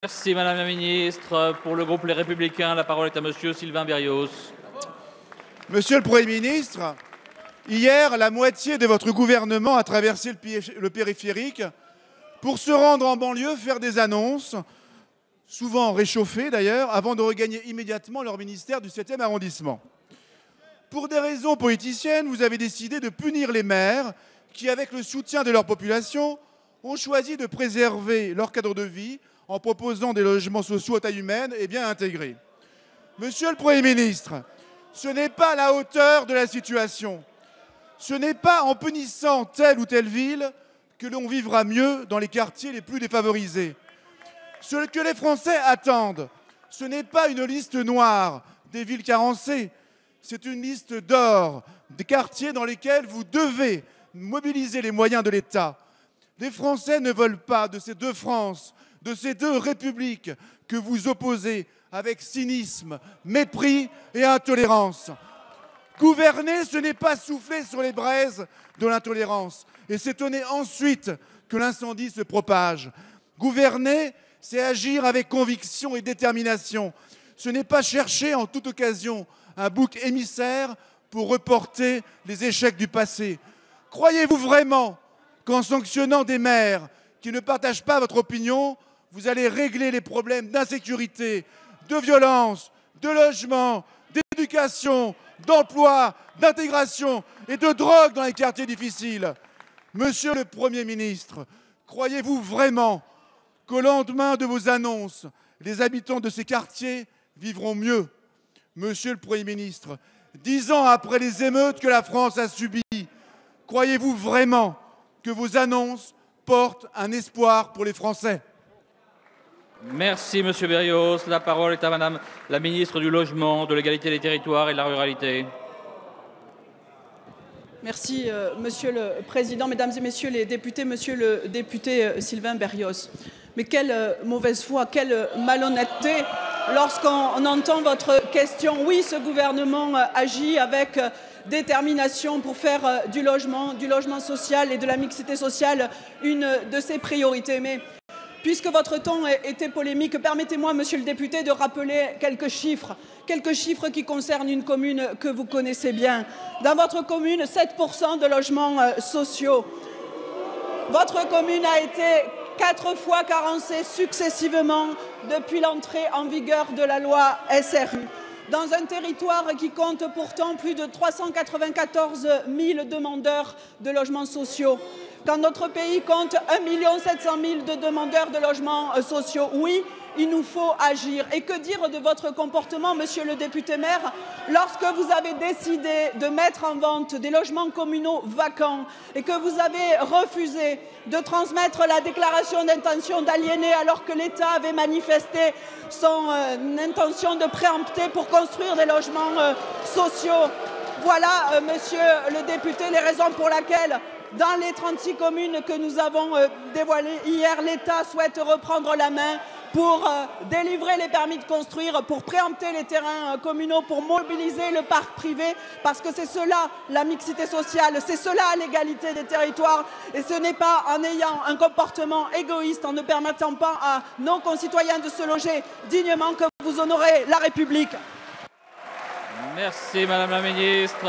Merci Madame la Ministre. Pour le groupe Les Républicains, la parole est à Monsieur Sylvain Berrios. Monsieur le Premier ministre, hier, la moitié de votre gouvernement a traversé le périphérique pour se rendre en banlieue, faire des annonces, souvent réchauffées d'ailleurs, avant de regagner immédiatement leur ministère du 7e arrondissement. Pour des raisons politiciennes, vous avez décidé de punir les maires qui, avec le soutien de leur population, ont choisi de préserver leur cadre de vie en proposant des logements sociaux à taille humaine et bien intégrés. Monsieur le Premier ministre, ce n'est pas à la hauteur de la situation. Ce n'est pas en punissant telle ou telle ville que l'on vivra mieux dans les quartiers les plus défavorisés. Ce que les Français attendent, ce n'est pas une liste noire des villes carencées, c'est une liste d'or des quartiers dans lesquels vous devez mobiliser les moyens de l'État. Les Français ne veulent pas de ces deux France, de ces deux républiques que vous opposez avec cynisme, mépris et intolérance. Gouverner, ce n'est pas souffler sur les braises de l'intolérance et s'étonner ensuite que l'incendie se propage. Gouverner, c'est agir avec conviction et détermination. Ce n'est pas chercher en toute occasion un bouc émissaire pour reporter les échecs du passé. Croyez-vous vraiment qu'en sanctionnant des maires qui ne partagent pas votre opinion, vous allez régler les problèmes d'insécurité, de violence, de logement, d'éducation, d'emploi, d'intégration et de drogue dans les quartiers difficiles? Monsieur le Premier ministre, croyez-vous vraiment qu'au lendemain de vos annonces, les habitants de ces quartiers vivront mieux? Monsieur le Premier ministre, 10 ans après les émeutes que la France a subies, croyez-vous vraiment que vos annonces portent un espoir pour les Français? Merci Monsieur Berrios. La parole est à Madame la Ministre du Logement, de l'Égalité des Territoires et de la Ruralité. Merci Monsieur le Président, Mesdames et Messieurs les députés, Monsieur le député Sylvain Berrios. Mais quelle mauvaise foi, quelle malhonnêteté lorsqu'on entend votre question. Oui, ce gouvernement agit avec détermination pour faire du logement social et de la mixité sociale une de ses priorités. Mais puisque votre ton était polémique, permettez-moi, monsieur le député, de rappeler quelques chiffres qui concernent une commune que vous connaissez bien. Dans votre commune, 7% de logements sociaux. Votre commune a été 4 fois carencée successivement depuis l'entrée en vigueur de la loi SRU. Dans un territoire qui compte pourtant plus de 394 000 demandeurs de logements sociaux. Quand notre pays compte 1 700 000 de demandeurs de logements sociaux, oui, il nous faut agir. Et que dire de votre comportement, monsieur le député maire, lorsque vous avez décidé de mettre en vente des logements communaux vacants et que vous avez refusé de transmettre la déclaration d'intention d'aliéner alors que l'État avait manifesté son intention de préempter pour construire des logements sociaux. Voilà, monsieur le député, les raisons pour lesquelles, dans les 36 communes que nous avons dévoilées hier, l'État souhaite reprendre la main pour délivrer les permis de construire, pour préempter les terrains communaux, pour mobiliser le parc privé, parce que c'est cela la mixité sociale, c'est cela l'égalité des territoires, et ce n'est pas en ayant un comportement égoïste, en ne permettant pas à nos concitoyens de se loger dignement que vous honorez la République. Merci Madame la Ministre.